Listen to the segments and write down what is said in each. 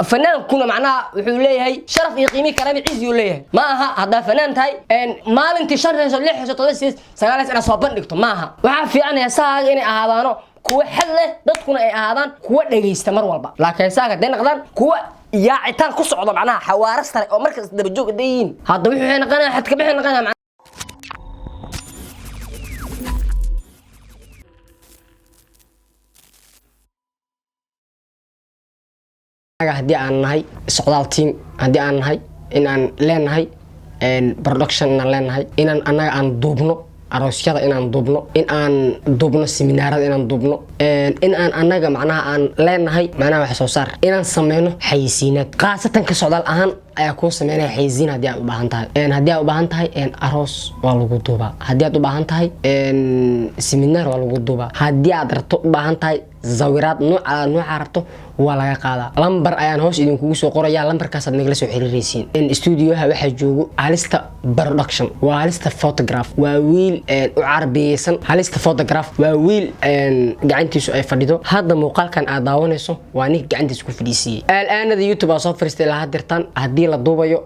فنان كنا معناها وحوليه هي شرف يقيمي كلام عزي وليه ماها هذا فنان تاي ان مالنتي شرح لحسه تودسيس سغالس انا soo bandhigto maaha waxa fiican heesaha inay ahaadaan kuwa xal leh dadkuna ay ahaadaan kuwa dhageysta mar walba laakiin heesaha day noqdaan kuwa yaacitaan ku socdo macnaha xawaaras tare oo markaas daba joog deeyin hadda wixii naqana xad ka bixin naqana haddii aan nahay socdaal team haddii aan nahay inaan leenahay production inaan leenahay inaan anaga aan duubno aroosyada inaan duubno in aan duubno seminaarada inaan duubno in aan anaga macnaha aan leenahay macnaha wax soo saar inaan sameeyno xayisiinad qaasatan ka socdaal ahaan ayaa ku sameeynaa xayisiin haddii aad u baahan tahay haddii aad u baahan tahay aroos waa lagu duubaa haddii aad u baahan tahay seminaar waa lagu duubaa haddii aad rabto u baahan tahay zawiraad nooca rabto waa laga qaadaa lambar ayaan hoos idinkugu soo qorayaa lambarkaas aad nagala soo xiriiraysiin studioha waxa joogo halista production waa halista photograph waa wiil u carbiyeysan halista photograph waa wiil gacantiisu ay fadhido hadda muuqaalkan aad daawanayso waa nin gacantiisa ku fadhiisiyay aanada youtube soo fariistay la hadirtan haddii la duubayo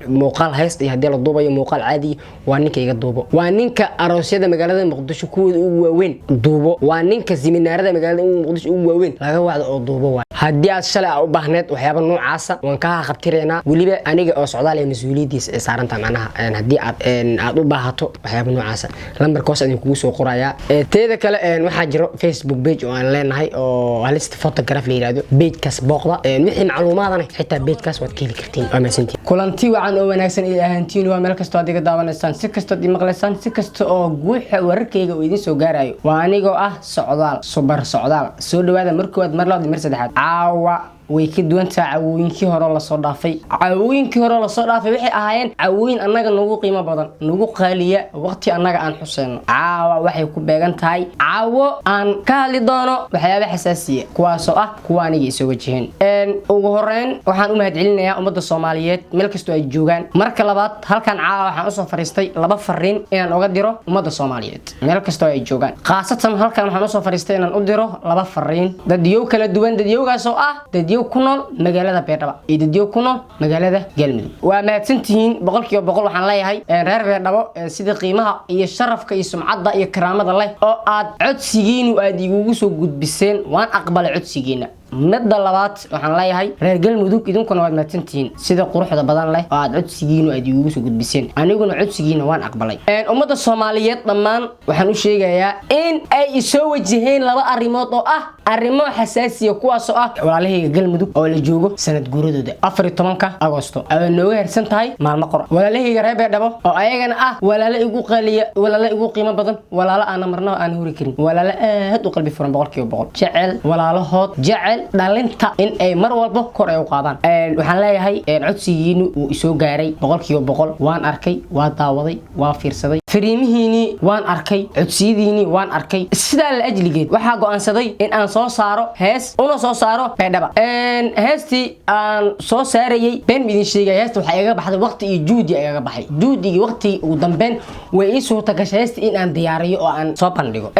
muuqaal hayst iyo haddii la duubayo muuqaal caadi waa ninka iga duubo waa ninka aroosyada magaalada muqdisho kuwooda ugu waaweyn duubo waa ninka seminaarada magaalada muqdisho ugu waaweyn laga wacdo oo duubo waa haddii aad shalay u baahneed waxyaabo noocaasa waan ka qabtireena waliba aniga oo socdaal ee mas'uuliyadiisa saaranta macnaha haddii aad u baahato waxyaabo noocaasa lambarkaas aan kugu soo qorayaa teeda kale waxa jiro Facebook page oo aan leenahay oo halista photograph la yiraahdo page kaas booqda wixii macluumaadana xitaa page kaas waad ka heli kartiin waa maasantii kulanti wacan oo wanaagsan ee ahaantiin waa meel kasto aad iga daawanaysaan si kasto aad maqlaysaan si kasto oo guuxa wararkayga oo idin soo gaarayo waa anigoo ah socdaal super socdaal soo dhawaada markood mar labaad mar saddexaad caawa way ka duwan tahay caawooyinkii hore la soo dhaafay waxay ahaayeen caawooyin annaga nagu qiimo badan nagu qaaliya waqti annaga aan xuseyno caawa waxay ku beegan tahay caawo aan ka hadli doono waxyaabo xasaasiya kuwaas oo ah kuwa aniga isoo wajahin ugu horeyn waxaan u mahadcelinayaa ummadda Soomaaliyeed meel kasto ay joogaan marka labaad halkan caawa waxaan u soo fariistay laba fariin inaan uga diro ummadda Soomaaliyeed meel kasto ay joogaan qaasatan halkan waxaan u soo fariistay inaan u diro laba fariin dadyo kala duwan dadyogaas oo ah dadyo kunol magaalada Beerdhabo iyo dadyo kunol magaalada Galmudug waa mahadsantihiin boqolkiiba boqol waxaan leeyahay reer Beerdhabo sida qiimaha iyo sharafka iyo sumcadda iyo karaamada leh oo aad codsigiinu aad igu soo gudbiseen waan aqbalay codsigiina midda labaad waxaan leeyahay reer Galmudug idinkuna waad mahadsantihiin sida quruxda badan leh oo aad codsigiinu aad igu soo gudbiseen aniguna codsigiina waan aqbalay ummadda Soomaaliyeed dhammaan waxaan u sheegayaa in ay soo wajaheen laba arimood oo ah arimo xasaasiya kuwaas oo ah walaalahayga Galmudug oo la joogo sanad guuradooda 14 Agoosto ay nooga hersan tahay maalmo qor walaalahayga reer Beerdhabo oo ayagana ah walaalo igu qaaliya walaalo igu qiimo badan walaalo aan marnaba aan huri karin walaalo aad u qalbi furan boqolkiiba boqol jecel walaalahood jecel dhalinta in ay mar walba kor ay u qaadaan waxaan leeyahay codsigiinu uu isoo gaaray boqolkiiba boqol waan arkay waa daawaday waa fiirsaday fariimihiini waan arkay codsigiini waan arkay sida la ajligeed waxa go'aansaday in aan soo saaro hees una soo saaro Beerdhabo heestii aan soo saarayay been midin sheegay heesta waxa iga baxday waqti iyo juudi iga baxay juudigii waqti ugu dambeyn way ii soo tagashay heestii in aan diyaariyo oo aan soo bandhigo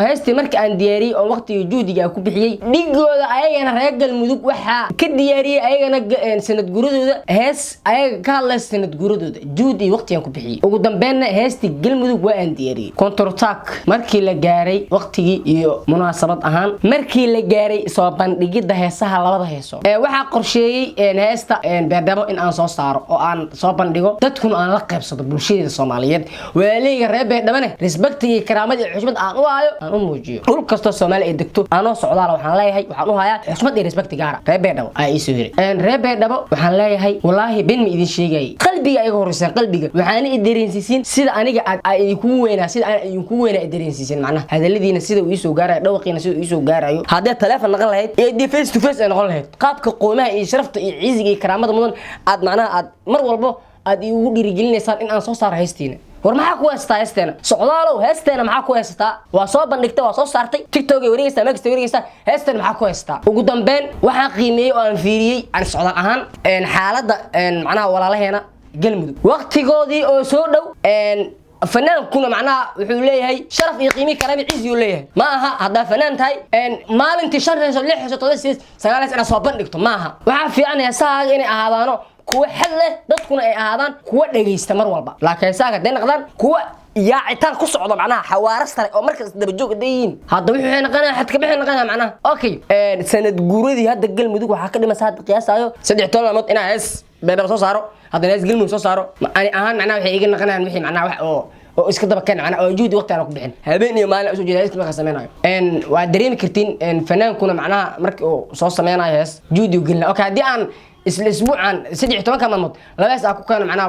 heestii markii aan diyaariyay oo waqti iyo juudiga ku bixiyay dhigooda ayagana reer Galmudug waxa ka diyaariyay ayagana sanad guuradooda hees ayaga ka hadlay sanad guuradooda juudi waqtigan ku bixiyay ugu dambeynna heestii Galmudug waa aan diyaariyay counter attack markii la gaaray waqtigii iyo munaasabad ahaan markii la gaaray soo bandhigida heesaha labada heeso waxa qorsheeyay heesta Beerdhabo in aan soo saaro oo aan soo bandhigo dadkuna aan la qaybsado bulshada Soomaaliyeed walaalihiga reer Beerdhabana respect iyo karaamad iyo xushmad aan u haayo aan u muujiyo dhul kasto Soomaali ay degto aanoo socdaal waxaan leeyahay waxaan u hayaa xushmad iyo respect gaar reer Beerdhabo ay soo hiray reer Beerdhabo waxaan leeyahay wallahi been ma idin sheegay qalbiga ay horeysan qalbiga waxaan idinsiisin sida aniga ay ku weynaa sida aan ku weynaa idinsiisin macnaha hadaladiina sida uu soo gaaray dhawaqiina sida uu soo gaarayo hadda telefoon naqan lahayd ee face to face ay noqon lahayd qaabka qoomaha iyo sharafta iyo ciisiga iyo karaamada mudan aad macnaha aad mar walba aad igu dhirigelinaysaan in aan soo saaro heestiina war maxaa ku heestaa heesteena socdaalow heesteena maxaa ku heestaa waa soo bandhigtay waa soo saartay TikTok ee wareegaysa maagsta wareegaysa heesteena maxaa ku heestaa ugu dambeyn waxaan qiimeeyay oo aan fiiriyay aan socdaal ahaan xaaladda macnaha walaalaheena Galmudug waqtigoodii oo soo dhow فنان كنا معناها وحوليه هي شرف يقيمي كلام عز يوليه معها هذا فنان هاي إن مال أنت شر لح تطلع سجالس أنا صابن دكتور معها وعارف أنا ساق إني هذانو كوا حلة dadkuna ay ahaadaan kuwa dhageysta mar walba laakiin saaga day noqdaan kuwa yaacitaan ku socdo macnaha xawaarasta oo markaas daba joog deeyin hadda wixii naqana xad ka bixin naqana macnaha okay sanad guuradii hadda galmudug waxa ka dhiman saad qiyaasayo 3 tolmood ina hees beedaba soo saaro hadda hees galmudug soo saaro ani ahaan macnaha waxay iga naqanaan wixii macnaha wax oo iska daba keen macnaha oo juhdi waqti aan ku bixin habeen iyo maalin soo jeedaa iska sameeynayo waa dareemi kartiin fanaankuna macnaha markii uu soo sameeynayo hees juhdi u gelina okay hadii aan isbuucan 13 maalmood labaas ku keenay macnaha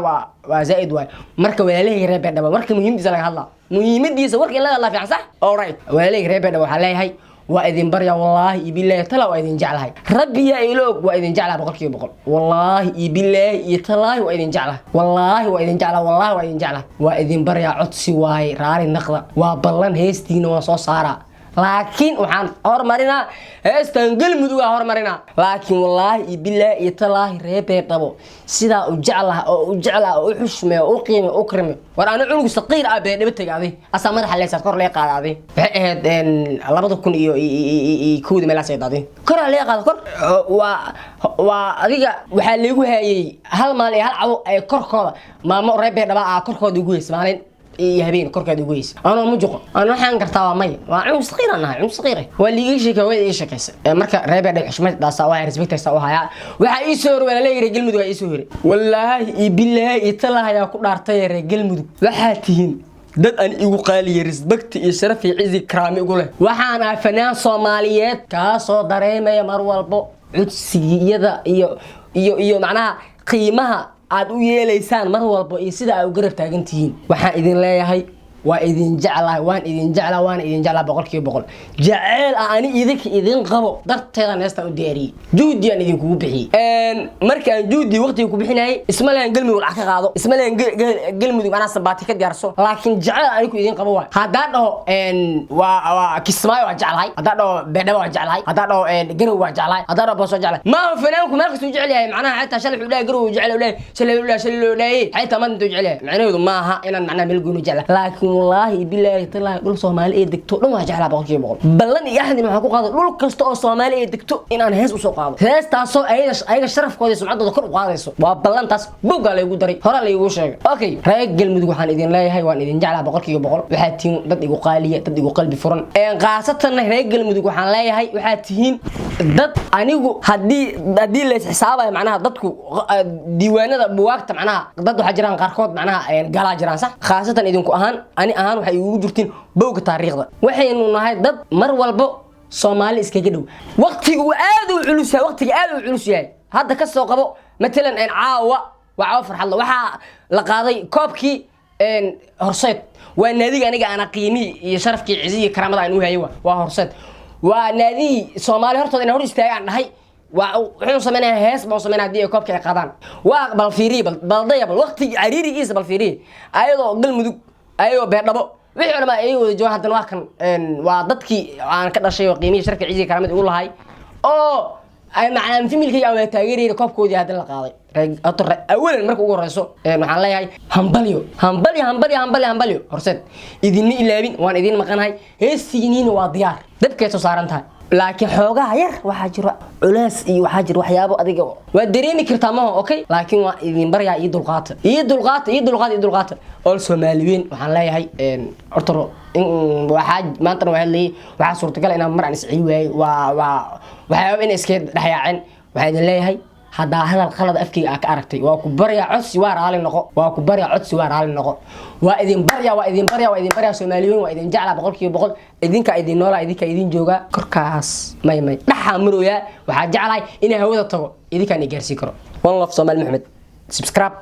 waa zaid waay marka walaalahay reebadaba marka muhiimadiisa laga hadlaa muhiimadiisa warka in la fiican sax all right walaalahay reebadaba waxa leeyahay waa idin barya wallahi billahi tala waa idin jeclahay rabbi ya iloog waa idin jeclaa boqolkiiba boqol wallahi billahi tala waa idin jeclaa wallahi waa idin jeclaa wallahi waa idin jeclaa waa idin barya codsi waay raari naqda waa ballan heestiina waa soo saaraa laakiin waxaan hormarina heestan galmudug hormarina laakiin wallahi billahi talaahi reebadaba sida u jeclaha oo u xushmeeyo oo qiimo oo krime war ana cunug saqiir ah beedaba tagaaday asa madaxa leeysar kor lee qaadaaday waxay ahayd 2000 iyo koodi meel asaydaaday kor lee qaad kor waa adiga waxa leegu hayay hal maal iyo hal cabo ay korkooda maamo reebadaba korkooda ugu heesmaalin iyo habeen korkeed ugu heys ana ma joqo ana waxaan gartaa waa may waa cunug saqiir anahay cunug saqiir waa liiga sheekay way ii sheekaysa marka reebadaba xushmad daasa waa respectaysa oo haya waxa ii soo hor walaalahay galmudug ay soo hore wallahi billahi talaaha ku dhaartay reer galmudug waxa tihiin dad aan igu qaaliye respect iyo sharaf iyo cizi kraami ugu leh waxaan ahay fanaan Soomaaliyeed ka soo dareemaya mar walbo codsigiyada iyo macnaha qiimaha aad u yeelaysaan mar walba iyo sida ay u garab taagantihiin waxaan idin leeyahay waa idin jeclaa waan idin jeclaa boqolkiiba boqol jacayl ani idin qabo darteeda neesta u diyaariyay juudi aan idin kugu bixiyay markaan juudi waqtiga ku bixinayay isma leen galmudug lacag ka qaado isma leen galmudug ana sabaati ka diyaarso laakiin jacayl ani ku idin qabo waa hadaa dhaho waa kismaayo waa jeclahay hadaa dhaho beedaba waa jeclahay hadaa dhaho garow waa jeclahay hadaa dhaho boos waa jeclahay ma fanaanku meel kasta u jecel yahay macnaha xitaa shalay wuxuu garow jecel yahay shalay xitaa ma intuu jecel yahay macnaheedu maaha inaan macnaha meel gooni jeclahay laakiin والله بالله تلا دول Soomaali ee degto dhan waa jeclaa boqolkiiba boqol ballan iyo ahadin waxa ku qaado dhul kasta oo Soomaali ee degto in aan hees u soo qaado heestaasoo ayaga sharafkooda sumcaddooda kor u qaadayso waa ballantaas buuga la igu daray hore la igu sheegay okay reer galmudug waxaan idin leeyahay waan idin jeclaa boqolkiiba boqol waxa tiin dad igu qaaliya dad igu qalbi furan qaasatan reer galmudug waxaan leeyahay waxa tiin dad anigu hadii la xisaabay macnaha dadku diiwaanada buwaagta macnaha dad waxa jiraan qaarkood macnaha gala jiraan sax qaasatan idinku ahaan ani ahaan waxay ugu jirtiin bowga taariikhda waxaynu nahay dad mar walba Soomaali iskaga dhow waqtigu aad u culus yahay hadda ka soo qabo مثلا caawa waa farxad waxa la qaaday koobkii horseed waa naadiga aniga ana qiimi iyo sharafkii ciziga karaamada aan u hayo waa horseed waa naadi Soomaali hortooda in hor istaagaan dhahay wuxuu sameeyay hees baa sameeyay hadii koobka ay qaadaan waa bal fiiri bal dayab waqti cariirigiisa bal fiiri ayadoo galmudug ayoo beedhabo wixii ulama ay wada joogan hadana waa kan waa dadkii aan ka dhashay oo qiimihi sharafkii ciziga karaamada ugu lahay oo ay macaan familkii aan taageeray koobkoodii hadda la qaaday awalan markuu ugu horeyso waxaan leeyahay hambalyo horseed idin ilaabin waan idin maqanahay heesiiniina waa diyaar dadkay soo saaran tahay laakiin xoogaha yar waxa jiro culays iyo waxa jiro waxyaabo adiga waa dareemi kartaa ma okay laakiin waa idin baryaa iyo dulqaata oo Soomaaliyiin waxaan leeyahay horta waxa maanta waxa suurtagal in mar aan iscii waay waxyaabo in iska dhaxyaacin waxaan leeyahay hada hadal qalad afkiga ka aragtay waa ku barya codsi waa raali noqo waa idin barya Soomaaliyiin waa idin jeclaa boqolkiiba boqol idinka idin noola idinka idin jooga korkaas may dhaxa marooya waxa jeclahay in hawada tago idinka aan gaarsiin karo one love Soomaali Maxamed subscribe